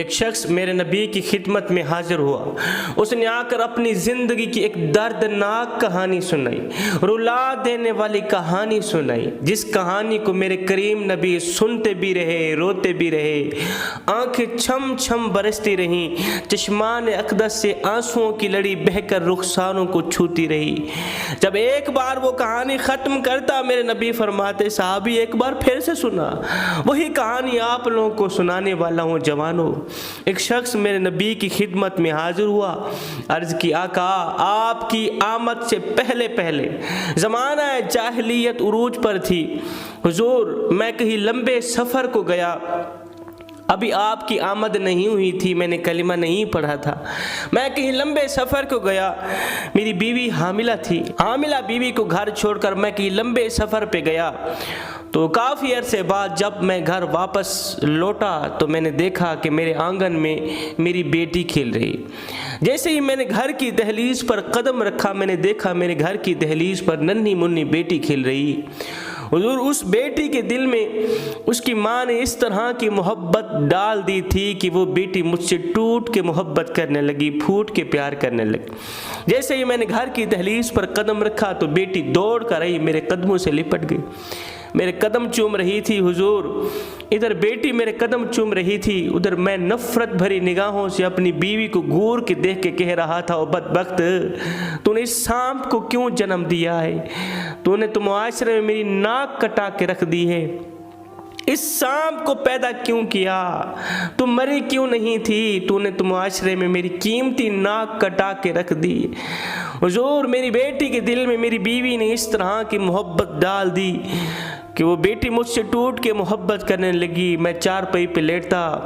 ایک شخص میرے نبی کی خدمت میں حاضر ہوا. اس نے آ کر اپنی زندگی کی ایک دردناک کہانی سنائی, رلا دینے والی کہانی سنائی, جس کہانی کو میرے کریم نبی سنتے بھی رہے, روتے بھی رہے, آنکھیں چھم چھم برستی رہیں, چشمان اقدس سے آنسوؤں کی لڑی بہہ کر رخساروں کو چھوتی رہی. جب ایک بار وہ کہانی ختم کرتا, میرے نبی فرماتے, صحابی ایک بار پھر سے سنا, وہی کہانی آپ لوگوں کو سنانے والا ہوں جوانوں. ایک شخص میرے نبی کی خدمت میں حاضر ہوا, عرض کی, آقا آپ کی آمد سے پہلے پہلے زمانہ جاہلیت عروج پر تھی. حضور میں کہیں لمبے سفر کو گیا, ابھی آپ کی آمد نہیں ہوئی تھی, میں نے کلمہ نہیں پڑھا تھا. میں کہیں لمبے سفر کو گیا, میری بیوی حاملہ تھی, حاملہ بیوی کو گھر چھوڑ کر میں کہیں لمبے سفر پہ گیا. تو کافی عرصے بعد جب میں گھر واپس لوٹا تو میں نے دیکھا کہ میرے آنگن میں میری بیٹی کھیل رہی. جیسے ہی میں نے گھر کی دہلیز پر قدم رکھا, میں نے دیکھا میرے گھر کی دہلیز پر ننھی منھی بیٹی کھیل رہی. حضور اس بیٹی کے دل میں اس کی ماں نے اس طرح کی محبت ڈال دی تھی کہ وہ بیٹی مجھ سے ٹوٹ کے محبت کرنے لگی, پھوٹ کے پیار کرنے لگی. جیسے ہی میں نے گھر کی دہلیز پر قدم رکھا تو بیٹی دوڑ کر آئی, میرے قدموں سے لپٹ گئی, میرے قدم چوم رہی تھی. حضور ادھر بیٹی میرے قدم چوم رہی تھی, ادھر میں نفرت بھری نگاہوں سے اپنی بیوی کو گور کے دیکھ کے کہہ رہا تھا, او بدبخت, تو نے اس سانپ کو کیوں جنم دیا ہے؟ تو نے تو معاشرے میں میری ناک کٹا کے رکھ دی ہے. اس سانپ کو پیدا کیوں کیا؟ تو مری کیوں نہیں تھی؟ تو نے تو معاشرے میں میری قیمتی ناک کٹا کے رکھ دی. حضور میری بیٹی کے دل میں میری بیوی نے اس طرح کی محبت ڈال دی کہ وہ بیٹی مجھ سے ٹوٹ کے محبت کرنے لگی. میں چارپائی پہ لیٹتا,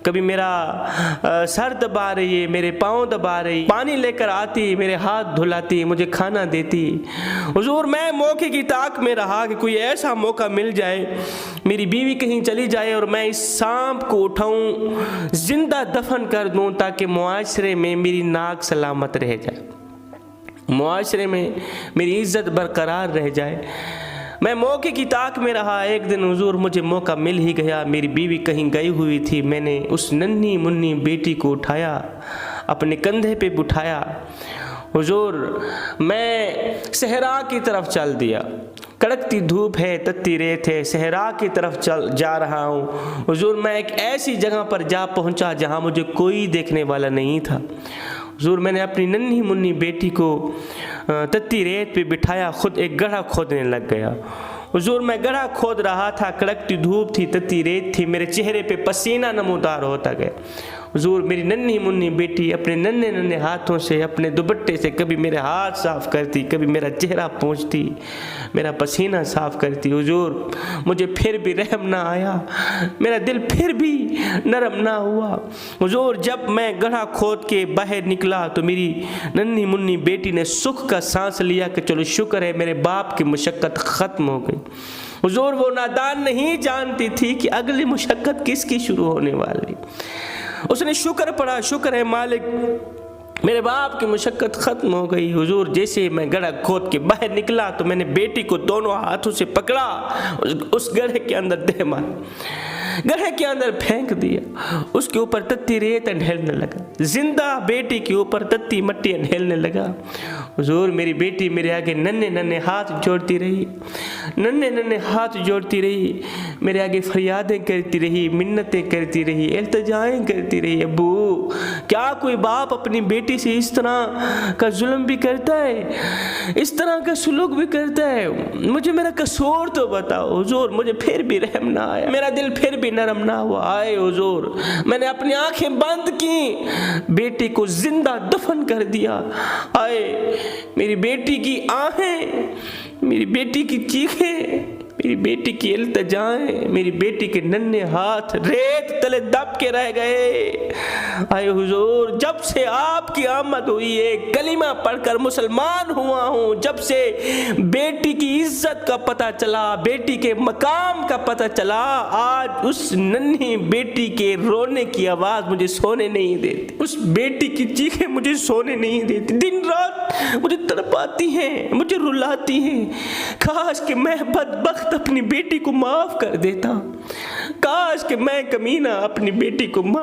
کبھی میرا سر دبا رہی ہے, میرے پاؤں دبا رہی, پانی لے کر آتی, میرے ہاتھ دھلاتی, مجھے کھانا دیتی. حضور میں موقع کی طاق میں رہا کہ کوئی ایسا موقع مل جائے, میری بیوی کہیں چلی جائے اور میں اس سانپ کو اٹھاؤں, زندہ دفن کر دوں تاکہ معاشرے میں میری ناک سلامت رہ جائے, معاشرے میں میری عزت برقرار رہ جائے. میں موقع کی طاق میں رہا. ایک دن حضور مجھے موقع مل ہی گیا, میری بیوی کہیں گئی ہوئی تھی. میں نے اس ننھی منھی بیٹی کو اٹھایا, اپنے کندھے پہ بٹھایا. حضور میں صحرا کی طرف چل دیا, کڑکتی دھوپ ہے, تتی ریت ہے, صحرا کی طرف جا رہا ہوں. حضور میں ایک ایسی جگہ پر جا پہنچا جہاں مجھے کوئی دیکھنے والا نہیں تھا. حضور میں نے اپنی ننھی منھی بیٹی کو تتی ریت پہ بٹھایا, خود ایک گڑھا کھودنے لگ گیا. حضور میں گڑھا کھود رہا تھا, کڑکتی دھوپ تھی, تتی ریت تھی, میرے چہرے پہ پسینہ نمودار ہوتا گیا. حضور میری ننھی منھی بیٹی اپنے ننھے ننھے ہاتھوں سے, اپنے دوپٹے سے کبھی میرے ہاتھ صاف کرتی, کبھی میرا چہرہ پونچھتی, میرا پسینہ صاف کرتی. حضور مجھے پھر بھی رحم نہ آیا, میرا دل پھر بھی نرم نہ ہوا. حضور جب میں گڑھا کھود کے باہر نکلا تو میری ننھی منھی بیٹی نے سکھ کا سانس لیا کہ چلو شکر ہے میرے باپ کی مشقت ختم ہو گئی. حضور وہ نادان نہیں جانتی تھی کہ اگلی مشقت کس کی شروع ہونے والی. اس نے شکر پڑھا, شکر ہے مالک میرے باپ کی مشقت ختم ہو گئی. حضور جیسے میں گڑھا کھود کے باہر نکلا تو میں نے بیٹی کو دونوں ہاتھوں سے پکڑا, اس گڑھے کے اندر دے مارا, گڑھے کے اندر پھینک دیا. اس کے اوپر تتی ریت انڈھیلنے لگا, زندہ بیٹی کے اوپر تتی مٹی انڈھیلنے لگا. حضور میری بیٹی میرے آگے ننھے ننھے ہاتھ جوڑتی رہی, ننھے ننھے ہاتھ جوڑتی رہی, میرے آگے فریادیں کرتی رہی, منتیں کرتی رہی, التجائیں کرتی رہی. ابو کیا کوئی باپ اپنی بیٹی سے اس طرح کا ظلم بھی کرتا ہے, اس طرح کا سلوک بھی کرتا ہے؟ مجھے میرا قصور تو بتاؤ. حضور مجھے پھر بھی رحم نہ آیا, میرا دل پھر بھی نرم نہ ہوا. آئے حضور میں نے اپنی آنکھیں بند کی, بیٹی کو زندہ دفن کر دیا. آئے میری بیٹی کی آہیں, میری بیٹی کی چیخیں, میری بیٹی کی التجائیں, میری بیٹی کے ننھے ہاتھ ریت تلے دب کے رہ گئے. آئے حضور جب سے آپ کی آمد ہوئی ہے, کلمہ پڑھ کر مسلمان ہوا ہوں, جب سے بیٹی کی عزت کا پتہ چلا, بیٹی کے مقام کا پتہ چلا, آج اس ننھی بیٹی کے رونے کی آواز مجھے سونے نہیں دیتی, اس بیٹی کی چیخیں مجھے سونے نہیں دیتی, دن رات مجھے تڑپاتی ہیں, مجھے رلاتی ہیں. کاش کہ میں بدبخت اپنی بیٹی کو معاف کر دیتا, کاش کہ میں کمینہ اپنی بیٹی کو معاف